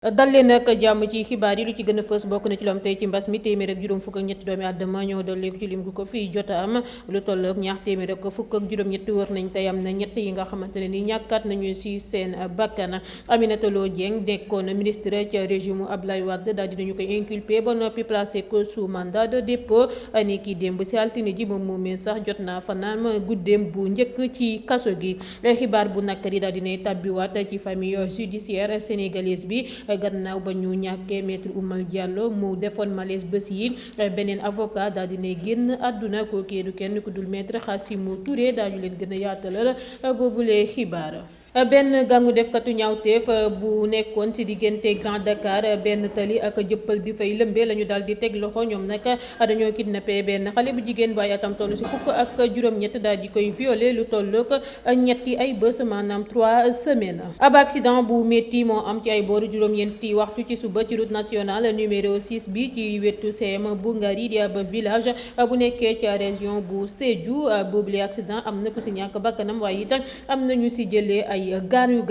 dal leen nag jàmm ci xibaar yi lu ci gën a fës bokk na ci lu am tey ci mbas mi téeméer ak juróom fukk ak ñetti doomi àddama ñoo dolleeku ci lim gu ko fii jot a am lu toll ak ñaar téeméer ak fukk ak juróom-ñetti wër nañ tey am na ñett yi nga xamante ne ni ñàkkaat nañu si seen bakkan. Aminata Lo Dieng nekkoon ministre ca régime Abdoulaye Wade daal dinañu koy inculpé ba noppi placé ko sous mandat de dépôt ni ki démb si altine ji moom moomee sax jot naa fanaan guddeem bu njëkk ci kaso gi. Xibaar bu nakari daal dinay tàbbiwaat ci famille judiciaire sénégalaise bi gannaaw ba ñu ñàkkee maître Oumar Diallo mu defoon malaise bés yi beneen avocat daal dinay génn àdduna kookee du kenn ku dul maître Khassimou Touré daañu leen gën a yaatalal boobulee xibaar. Benn gàngu defkatu ñaawteef bu nekkoon ci diggante Grand Dakar benn tali ak jëppal di fay lëmbe la ñu daal di teg loxo ñoom nag dañoo kidnappé benn xale bu jigéen bu ay atam toll ci fukk ak juróom-ñett daal di koy violé lu tollook ñetti ay bés maanaam 3 semaines. Ab accident bu métti moo am ci ay booru juróom-ñeenti waxtu ci suba ci route nationale numéro 6 bi ci wetu CM bu Ngari di ab village bu nekkee ci région bu Sédhiou boobule accident am na ku ci ñàkk bakkanam waaye it am na ñu ci jëlee ay gaañu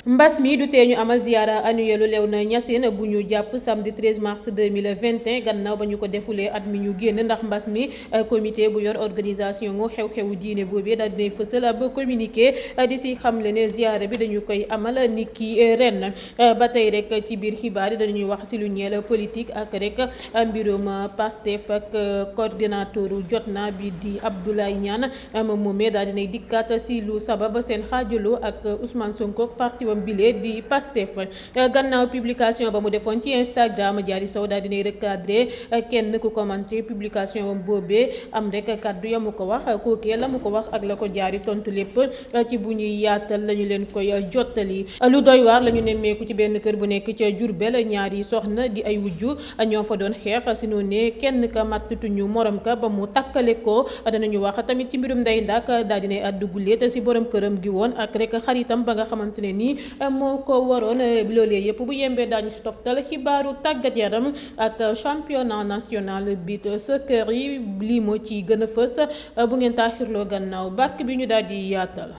mbas mi du tee ñu amal ziara annuelu Léona Niassène bu ñu jàpp samedi 13 mars 2021 gannaaw ba ñu ko defulee at mi ñu génn ndax mbas mi comité bu yor organisation ngo xew-xewu diine boobee daal dinay fësal ab communiqué di si xamle ne ziara bi dañu koy amal ni ki ren. Ba tey rek ci biir xibaar yi dañuy wax si lu ñeel politique ak rek mbirum Pastef ak coordinateur Jotna bi di Abdoulaye Niane moom moomee daal dinay dikkaat si lu sabab seen xaajaloo ak Ousmane Sonko parti wam bile di Pastef gannaaw publication ba mu defoon ci Instagram Diary Sow daal dinay recadré kenn ku commenté publication wam boobee am rek kaddu ya mu ko wax kookee la mu ko wax ak la ko jaari tontu lépp ci bu ñuy yaatal lañu leen koy jottali. Lu doy waar lañu nemmeeku ci benn kër bu nekk ca Diourbel ñaari soxna di ay wujju ñoo fa doon xeex si noonu ne kenn ka màttatuñu morom ka ba mu takkale ko danañu wax tamit ci mbirum Ndeye Ndack daal dinay àddu guléet si borom këram gi woon ak rek xaritam ba nga xamante ne nii moo ko waroon loolee yëpp bu yembee daañu si toftal xibaaru tàggat yaram ak championnat national beach soccer yi lii moo ci gën a fës bu ngeen taaxirloo gannaaw bàkk bi ñu daal di yaatal.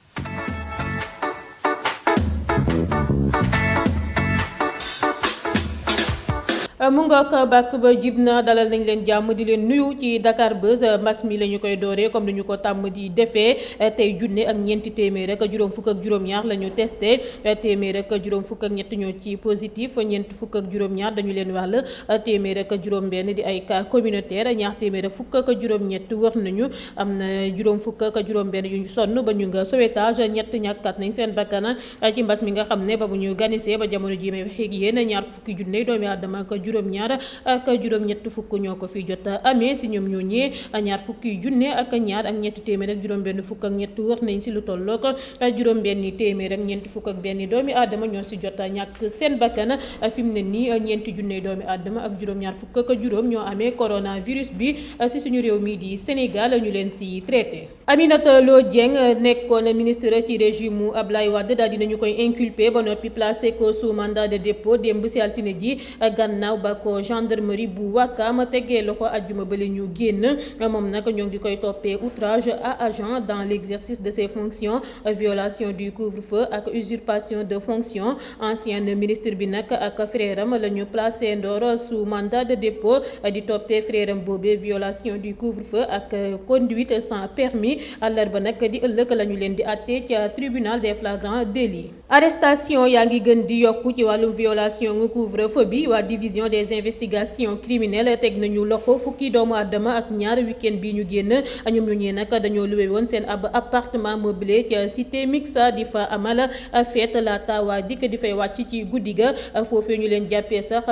mu ngoog bàkk ba jib na dalal nañ leen jàmm di leen nuyu ci Dakar Buzz mbas mi la ñu koy dooree comme ni ñu ko tàmm di defee tey junne ak ñeenti téeméer rek juróom fukk ak juróom-ñaar la ñu testé téeméer rek juróom fukk ak ñett ñoo ci positif ñeent fukk ak juróom-ñaar dañu leen wàll téeméer ak juróom-benn di ay cas communautaire ñaar téeméer ak fukk ak juróom-ñett wër nañu am na juróom fukk ak juróom-benn yu ñu sonn ba ñu nga sauvetage ñett ñàkkat nañ seen bakkan ci mbas mi nga xam ne ba bu ñu ganisee ba jamono ji may waxee ak yéen ñaar fukki junne doomi aadama ak juróom-ñaar ak juróom-ñett fukk ñoo ko fi jot amee si ñoom ñooñee ñaar fukki junne ak ñaar ak ñetti téeméer ak juróom-benn fukk ak ñett wër nañ si lu tollook juróom-benni téeméer ak ñeenti fukk ak benn doomi aadama ñoo si jot ñàkk seen bakkan fi mu ne nii ñeenti junne doomi aadama ak juróom-ñaar fukk ak juróom ñoo amee coronavirus bi si suñu réew mi di Sénégal ñu leen si traité. Aminata Lo Dieng nekkoon ministre ci régime Abdoulaye Wade daal dinañu koy inculpé ba noppi placé ko sous mandat de dépôt démb si altine ji gannaaw ba ko gendarmerie bu Wakam tegee loxo ajjuma ba la ñu génn moom nag ñoo ngi koy toppee outrage à agent dans l'exercice de ses fonctions violation du couvre-feu ak usurpation de fonction ancien ministre bi nag ak frère am la ñu placé ndoor sous mandat de dépôt di toppee frère am boobee violation du couvre-feu ak conduite sans permis àllarba nag di ëllëg la ñu leen di àtte ca tribunal des flagrants délits. Arrestation yaa ngi gën di yokku ci wàllum violation couvre-feu bi waa division des investigations criminelles teg nañu loxo fukki doomu aadama ak ñaar week-end bi ñu génn ñoom ñu ñee nag dañoo luwe woon seen ab appartement meublé ca cité mixa di fa amal fête laata waa dikk di fay wàcc ci guddi ga foofee ñu leen jàppee sax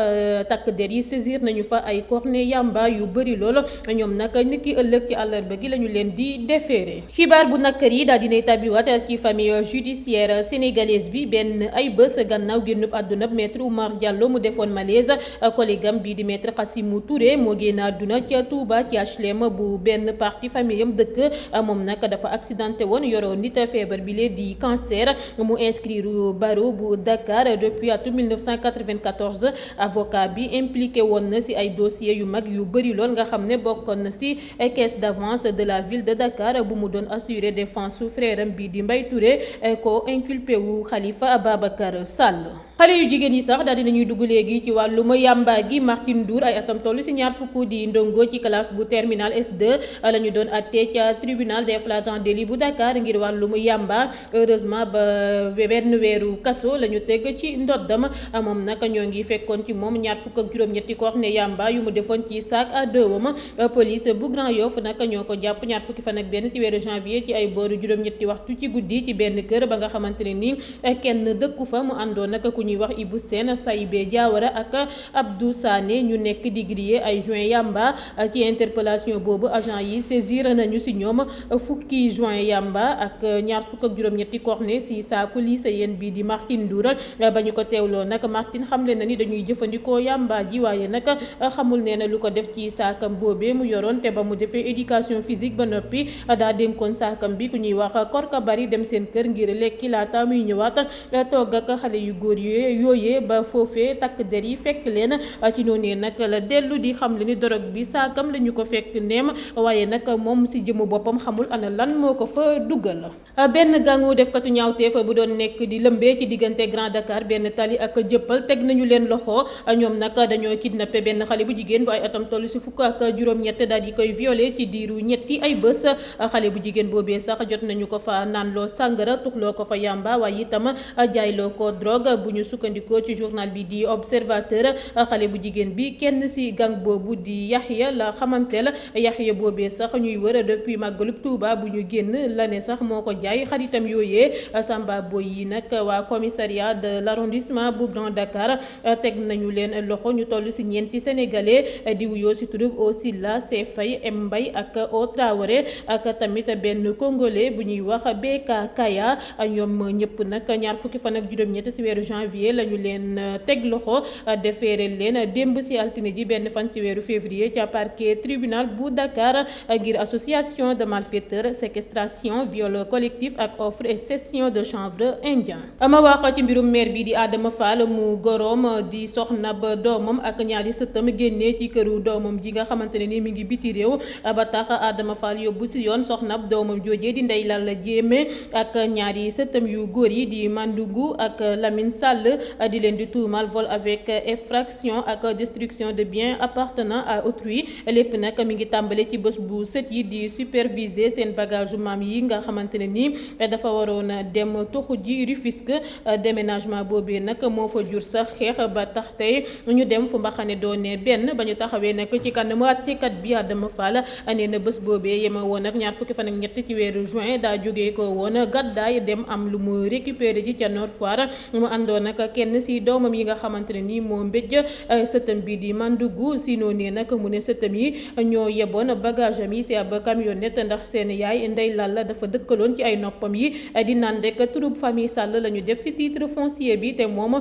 takk der yi saisir nañu fa ay cornet yamba yu bëri lool ñoom nag niki ëllëg ci àllarba gi la ñu leen di déféré. Xibaar bu nakkar yi daal dinay tàbbiwaat ci famille judiciaire sénégalaise bi benn ay bés gannaaw génnub àdduna maître Oumar Diallo mu defoon malaise collègue am bii di maître Khassimou Touré moo génn àdduna ca Touba ci HLM bu benn partie famille am dëkk moom nag dafa accidenté woon yoroo nit feebar bi lee di cancer mu inscrire barreau bu Dakar depuis atum 1994 avocat bi impliqué woon na ci ay dossiers yu mag yu bëri lool nga xam ne bokkoon na ci caisse d'avance de la ville de Dakar bu mu doon assurer défense su frère am bii di Mbaye Touré ko inculpé wu Khalifa Ababacar Sall. xale yu jigéen yi sax daal dinañuy dugg léegi ci wàllum yàmba gi. Martine Ndour ay atam toll si ñaar fukk di ndongo ci classe bu terminal S2 la ñu doon atte ca tribunal des flagrants délits bu Dakar ngir wàllum yàmba. Heureusement ba benn weeru kaso la ñu teg ci ndoddam. Moom nag ñoo ngi fekkoon ci moom ñaar fukk ak juróom-ñetti ko wax ne yàmba yu mu defoon ci sac à dos wam. Police bu Grand Yoff nag ñoo ko jàpp ñaar fukki fan ak benn ci weeru janvier ci ay booru juróom-ñetti waxtu ci guddi ci benn kër ba nga xamante ne ni kenn dëkku fa. Mu àndoon nag ku ñuy wax Ibou Sène, Saïbé Diawara ak Abdou Sané ñu nekk di griller ay joint yamba. Ci interpellation boobu agent yi saisir nañu si ñoom fukki joint yamba ak ñaar fukk ak juróom-ñetti cornet si saaku lycéenne bi di Martine Ndour. Ba ñu ko teewloo nag Martine xamle na ni dañuy jëfandikoo yamba ji waaye nag xamul nee na lu ko def ci saakam boobee mu yoroon te ba mu defee éducation physique ba noppi daa dénkoon saakam bi ku ñuy wax Korka Bari dem seen kër ngir lekki laata muy ñëwaat togg ak xale yu góor yooyee ba foofee takk der yi fekk leen ci noonee nag la dellu di xam le ni dorog bi saakam la ñu ko fekk neem waaye nag moom si jëmu boppam xamul ana lan moo ko fa duggal. Benn gàngu defkatu ñaawteef bu doon nekk di lëmbee ci diggante Grand Dakar benn tali ak jëppal teg nañu leen loxo. Ñoom nag dañoo kidnappé benn xale bu jigéen bu ay atam toll si fukk ak juróom-ñett daal di koy violé ci diiru ñetti ay bés. Xale bu jigéen boobee sax jot nañu ko fa naanloo sàngara tuxloo ko fa yamba waaye itam jaayloo ko drogue. Bu ñu sukkandikoo ci journal bi di Observateur xale bu jigéen bi kenn si gang boobu di Yaxya la xamanteel. Yaxya boobee sax ñuy wër depuis màggalub Tuuba bu ñu génn la ne sax moo ko jaay xaritam yooyee. Samba boy yi nag waa commissariat de l'arrondissement bu Grand Dakar teg nañu leen loxo. Ñu toll si ñeenti sénégalais di wuyoo si turub Osilla Sefay M Mbay ak O Traoré ak tamit benn congolais bu ñuy wax Beka Kaya. Ñoom ñëpp nag ñaar fukki fan ak juróom-ñett si weeru janvier la ñu leen teg loxo defeere leen démb si altine ji benn fan si weeru février ca parquet tribunal bu Dakar ngir association de malfaiteurs, séquestration, viol collectif ak offre et cession de chanvre indien. Ma wax ci mbirum maire bi di Adama Fall mu goroom di soxna ba doomam ak ñaari sëtam génnee ci këru doomam ji nga xamante ne ni mi ngi biti réew ba tax Adama Fall yóbbu si yoon soxna doomam joojee di Ndeye Lalla Jéeme ak ñaari sëtam yu góor yi di Mandungu ak Lamine Sall di leen di tuumal vol avec effraction ak destruction de biens appartenant à autrui. Lépp nag mi ngi tàmbale ci bés bu sët yi di superviser seen bagage maam yi nga xamante ne ni dafa waroon dem toxu ji Rufisque. Déménagement boobee nag moo fa jur sax xeex ba tax tey ñu dem fu mbaxane doone benn ba ñu taxawee nag ci kanamu àttekat bi Adama Fall nee na bés boobee yema woon ak ñaar fukki fan ak ñett ci weeru juin daa jógee ko woon gàddaay dem am lu mu récupéré ji ca Nord Foire. mu àndoon nag kenn si doomam yi nga xamante ne nii moo mbéj sëtam bi di Mandougu si noonee nag mu ne sëtam yi ñoo yeboon bagage am yi si ab camionnette ndax seen yaay Ndey Lalla dafa dëkkaloon ci ay noppam yi di naan rek turub famille Sall la ñu def si titre foncier bi te moom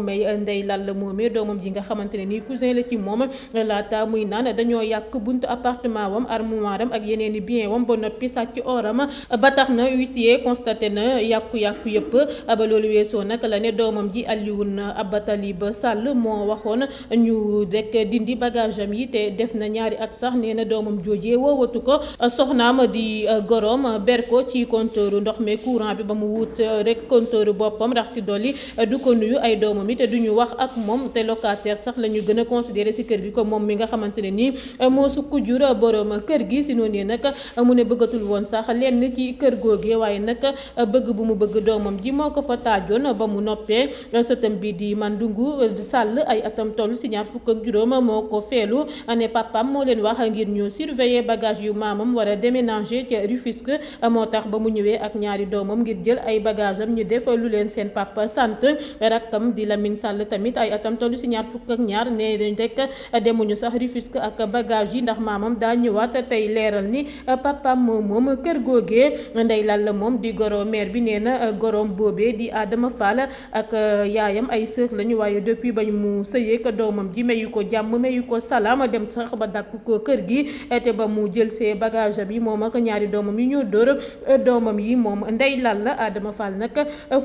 may Ndey Lalla moomee doomam ji nga xamante ne nii cousin la ci moom laata muy naan dañoo yàq buntu appartement wam armoire am ak yeneen i bien wam ba noppi sàcc oram ba tax na huissier constaté na yàqu-yàqu yëpp. Ba loolu weesoo nag la ne doomam ji Alioune Abatalib Sall moo waxoon ñu rek dindi bagage am yi te def na ñaari at sax nee na doomam joojee woowatu ko. Soxnaam di gorom ber ko ci compteur ndox mi courant bi ba mu wut rek compteur boppam rax si dolli du ko nuyu ay doomam it duñu wax ak moom te locataire sax la ñu gën a considéré si kër gi ko moom mi nga xamante ne nii moo sukk jur borom kër gi. Si noonu nag mu ne bëggatul woon sax lenn ci kër googee waaye nag bëgg bu mu bëgg doomam ji moo ko fa taajoon ba mu noppee. Sëtam bi di Mandungu Sall ay atam toll si ñaar fukk ak juróom moo ko feelu ne papam moo leen wax ngir ñu surveiller bagage yu maamam war a déménager ca Rufisque. Moo tax ba mu ñëwee ak ñaari doomam ngir jël ay bagage am ñu def lu leen seen papa sant. Rakkam di Lamine Sall tamit ay atam toll si ñaar fukk ak ñaar nee nañ rek demuñu sax Rufisque ak bagage yi ndax maamam daa ñëwaat tey leeral ni papam moom kër googee. Ndey Lalla moom di goro maire bi nee na gorom boobee di Adama Fall ak yaayam ay sœur lañu waaye depuis bañ mu sëyee ko doomam ji mayu ko jàmm mayu ko salaam dem sax ba dàkk ko kër gi te ba mu jël see bagage bi moom ak ñaari doomam yi ñoo dóor doomam yi moom Ndey Lalla. Adama Fall nag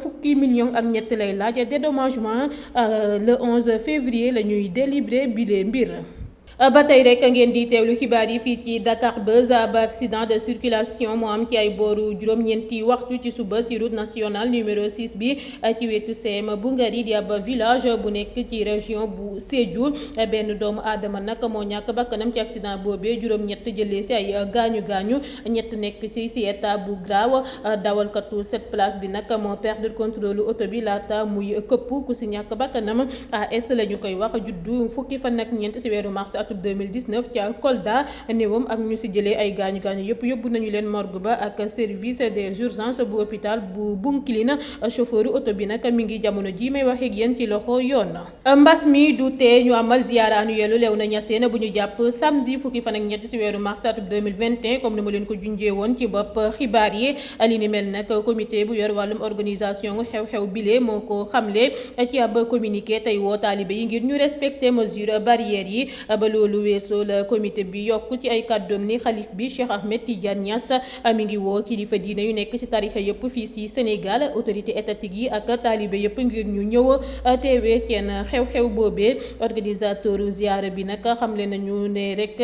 fukki million ak ñett lay laaj dédommagement le 11 février la ñuy délibéré bile mbir. ba tey rek ngeen di teewlu xibaar yi fii ci Dakar Buzz. Ab accident de circulation moo am ci ay booru juróom-ñeenti waxtu ci suba ci route nationale numéro 6 bi ci wetu CM bu Ngari di ab village bu nekk ci région bu Sédhiou. Benn doomu aadama nag moo ñàkk bakkanam ci accident boobee, juróom-ñett jëlee si ay gaañu-gaañu, ñett nekk si état bu grave. Dawalkatu 7 place bi nag moo perdre contrôle oto bi laata muy këpp. Ku si ñàkk bakkanam AS la ñu koy wax, juddu fukki fan ak ñeent si weeru mars atum 2019 ca Kolda. Néewam ak ñu si jëlee ay gaañu gaañu yëpp yóbbu nañu leen morgue ba ak service des urgences bu hôpital bu Bounkiling. Chauffeur oto bi nag mi ngi jamono ji may wax ak yéen ci loxo yoon. Mbas mi du tee ñu amal ziara annuelle Léona Niassène bu ñu jàpp samedi fukki fan ak ñett si weeru mars atum 2021 comme ni ma leen ko junjee woon ci bopp xibaar yi. Li ni mel nag comité bu yor wàllum organisation xew-xew bile moo ko xamle ci ab communiqué, tey woo taalibe yi ngir ñu respecter mesures barrières yi. Ba loolu weesoo la comité bi yokk ci ay kàddoom ni xalif bi Cheikh Ahmed Tidiane Niass mi ngi woo kilifa diine yu nekk ci tarixa yëpp fii ci Sénégal, autorité étatique yi ak taalibe yëpp ngir ñu ñëw teewee seen xew-xew boobee. Organisateur ziara bi nag xamle nañu ne rek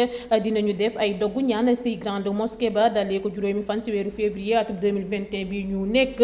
dinañu def ay dogu ñaan ci grande mosquée ba dalee ko juróomi fan ci weeru février atum 2021 bi ñu nekk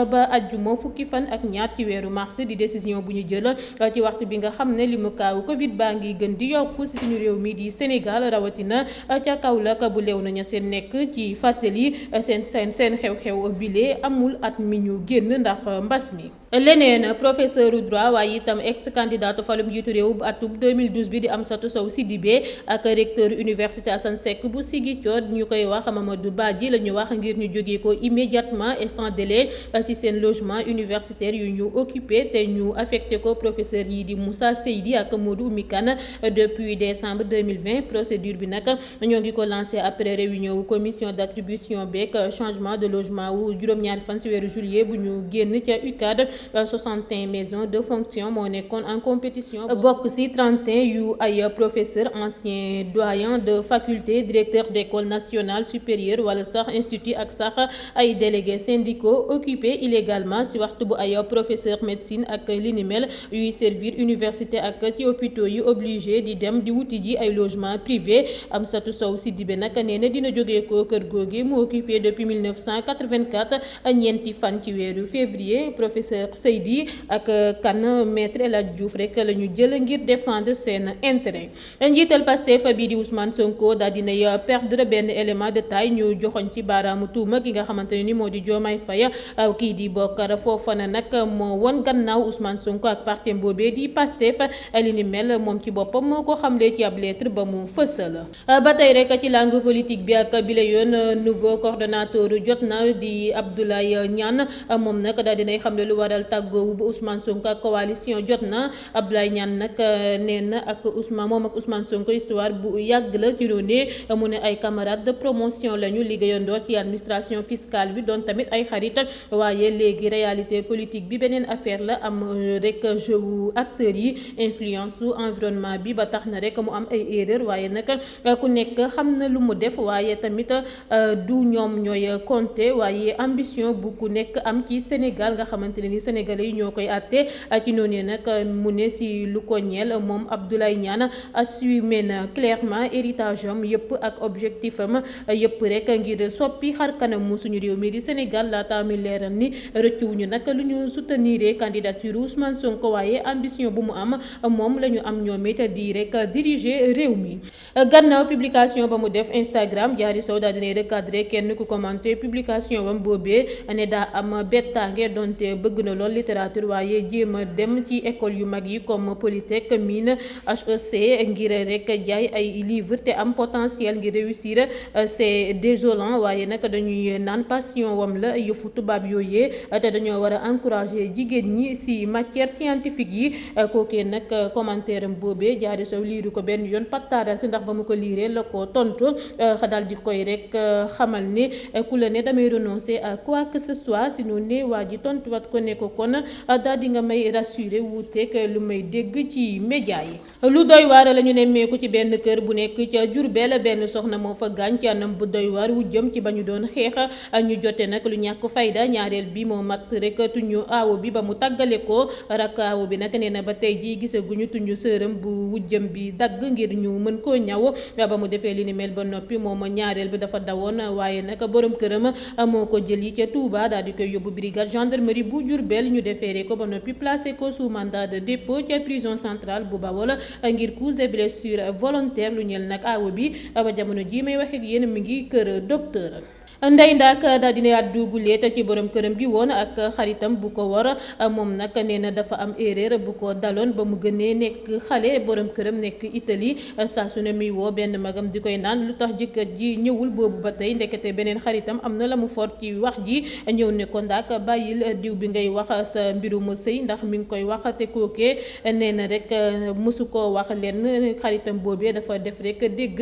ba ajjuma fukki fan ak ñaar ci weeru mars, di décision bu ñu jël ci waxtu bi nga xam ne li mu kaaw Covid baa ngi gën di yokku ci suñu réew mi di Sénégal, rawatina ca Kaolack bu Léona Niassène nekk. Ci fàttali seen xew-xew bile amul at mi ñu génn ndax mbas mi. Leneen professeur droit waaye itam ex candidat falum njiitu réew bu atum 2012 bi di Amsatou Sow Sidibé ak recteur université Assane Seck bu Ziguinchor ñu koy wax Mamadou Badji la ñu wax ngir ñu jógee ko immédiatement et sans délai ci seen logement universitaire yu ñu occupé te ñu affecté ko professeur yi di Moussa Seydi ak Modou Oumy Kane depuis décembre 2020. Procédure bi nag ñoo ngi ko lancé après réunion commission d'attribution beeg changement de logement wu juróom-ñaari fan ci weeru juillet bu ñu génn ca UCAD. 61 maisons de fonction moo nekkoon en compétition, bokk ci 31 yu ay professeurs anciens doyens de faculté, directeur d'école nationale supérieure wala sax institut ak sax ay délégués syndicaux occupés illégalement ci waxtu bu ay professeur médecine ak li ni mel yuy servir université ak ci hôpitaux yi obligé di dem di wuti ji ay logement privé. Amsatou Sow Sidibé nag nee na dina jógee ko kër googi mu occupé depuis 1984 ñeenti fan ci weeru février. Professeur Seydi ak kan maître El Hadj Diouf rek la ñu jël ngir défendre seen intérêt. Njiital Pastef bii di Ousmane Sonko daal dinay perdre benn élément de taille, ñu joxoñ ci baaraamu tuuma ki nga xamante ne ni moo di Diomaye Faye. Kii di Bokar Fofana nag moo won gannaaw Ousmane Sonko ak parti boobee di Pastef. Li ni mel moom ci boppam moo ko xamle ci ab lettre ba mu fësal. Ba tey rek ci langue politique bi ak bile yoon nouveau coordonnateur jot na di Abdoulaye Niane. Moom nag daal dinay xamle lu waral tàggoo bu Ousmane Sonko ak coalition jot na. Abdoulaye Niane nag nee na ak Ousmane Sonko histoire bu yàgg la ci noonu mu ne ay camarades de promotion lañu, liggéeyandoor ci administration fiscale bi, doon tamit ay xarit. Waaye léegi réalité politique bi beneen affaire la, am rek jeu acteurs yi, influence su environnement bi ba tax na rek mu am ay erreur. Waaye nag ku nekk xam na lu mu def, waaye tamit du ñoom ñooy compter, waaye ambition bu ku nekk am ci Sénégal nga xamante ne ni sénégalais yi ñoo koy àtte. Ci noonu nag mu ne si lu ko ñeel moom Abdoulaye Niane assumé na clairement héritage am yëpp ak objectif am yëpp rek ngir soppi xar kanamu suñu réew mi di Sénégal. Laata mi leeral ni rëccuwuñu nag lu ñu soutenir candidature Ousmane Sonko, waaye ambition bu mu am moom la ñu am ñoom it di rek diriger réew mi. Gannaaw publication ba mu def Instagram, Diary Sow daal dinay recadré kenn ku commenté publication bam boobee ne daa am bettaange donte bëgg na lool littérature, waaye jéem a dem ci école yu mag yi comme Polytech, Mine, HEC ngir rek jaay ay livre te am potentiel ngir réussir. C'est désolant, waaye nag dañuy naan passion wam la yëfu tubaab yooyee te dañoo war a encourager jigéen ñi ci matière scientifique yi. Kookee nag commentaire am boobee Diary Sow liiru ko benn yoon partaaral ci ndax ba mu ko liiree la ko tontu daal di koy rek xamal ne ku la ne damay renoncer à quoi que ce soit, si noonu ne waa ji tontuwaat ko ne ko ko kon daal di nga may rassuré wuuteeg lu may dégg ci média yi. lu doy waar la ñu nemmeeku ci benn kër bu nekk ca Diourbel benn soxna moo fa gaañ ci anam bu doy waar wu jëm ci ba ñu doon xeex ñu jote nag lu ñàkk fayda ñaareel bi moo mat rek tuñu aawo bi ba mu tàggale ko rak aawo bi nag nee na ba tey jii gisaguñu tuñu sërëm bu wujjëm bi dagg ngir ñu mën koo ñaw ba mu defee li ni mel ba noppi moom ñaareel bi dafa dawoon waaye nag borom këram moo ko jëli ca Touba daal di koy yóbbu brigade gendarmerie bu Diourbel ñu defeere ko ba noppi placé ko sous mandat de dépôt ca prison centrale bu Bawol ngir coups et blessures volontaires lu ñeel nag aawo bi ba jamono jii may wax ak yéen mi ngi kër docteur. Ndeye Ndack daal dina àddu bu leet ci borom këram gi woon ak xaritam bu ko war moom nag nee na dafa am erreur bu ko daloon ba mu gënee nekk xale borom këram nekk Italie saa su ne muy woo benn magam di koy naan lu tax jëkkër ji ñëwul boobu ba tey ndekete beneen xaritam am na la mu fort ci wax ji ñëw ne ko Ndack bàyyil diw bi ngay wax sa mbirum sëy ndax mi ngi koy wax te kookee nee na rek mësu koo wax lenn xaritam boobee dafa def rek dégg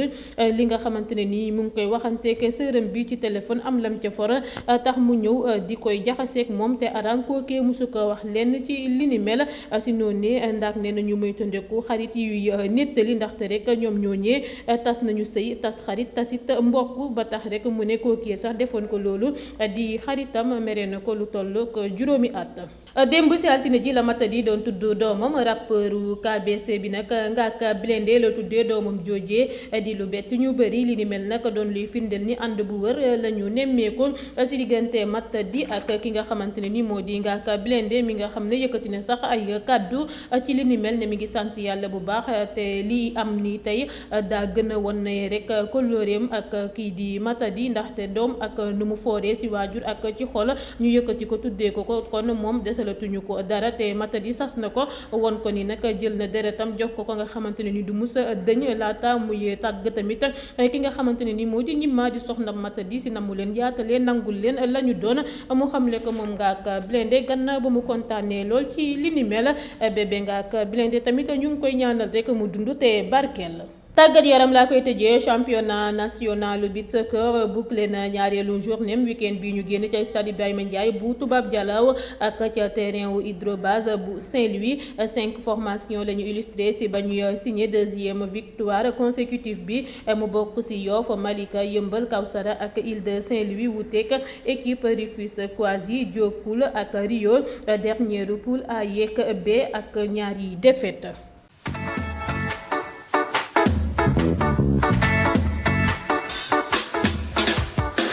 li nga xamante ne nii mu ngi koy waxanteek sërëm bi ci téléphone am lam ca for tax mu ñëw di koy jaxaseeg moom te aran kookee musu ko wax lenn ci li ni mel si noonu Ndack nee na ñu moytandiku xarit yuy nettali ndaxte rek ñoom ñooñee tas nañu sëy tas xarit tasit mbokk ba tax rek mu ne kookee sax defoon ko loolu di xaritam mere na ko lu toll ko juróomi at. démb si altine ji la Matadi doon tudd doomam rappeuru KBC bi nag Ngaaka Blindé la tuddee doomam joojee di lu bett ñu bëri li ni mel nag doon luy firndeel ni ànd bu wër lañu nemmeeku si diggante Matadi ak ki nga xamante ne ni moo di Ngaaka Blindé mi nga xam ne yëkkati na sax ay kàddu ci li ni mel ne mi ngi sant yàlla bu baax te lii am ni tey daa gën a won ne rek kóllëreem ak kii di Matadi ndaxte doom ak nu mu fooree si waajur ak ci xol ñu yëkkati ko tuddee ko kon moom desalatuñu ko dara te Matadi sas na ko won ko ni nag jël na deretam jox ko nga xamante ne ni du musa dëñ laata muy tàgg tamit ki nga xamante ne ni moo di ñimmaa di soxna Matadi si namu leen yaatalee nangul leen la ñu doon mu xamle ko moom Ngaaka Blindé gannaaw ba mu kontaanee lool ci li ni mel bébé Ngaaka Blindé tamit ñu ngi koy ñaanal rek mu dund te barkeel. tàggat yaram laa koy tëjee championnat national beach soccer bouclé na ñaareelu journée week-end bi ñu génn ca stade Ibrahima Ndiaye bu Toubab Dialaw ak ca terrain wu Hydrobase bu Saint-Louis 5 formations la ñu illustré si ba ñuy signé deuxième victoire consécutive bi mu bokk si Yoff Malika Yëmbal Kawsara ak Île de Saint-Louis wuuteeg équipe Rufisquoise yi Diokoul ak Rio dernière poule A yeeg B ak ñaari défaite.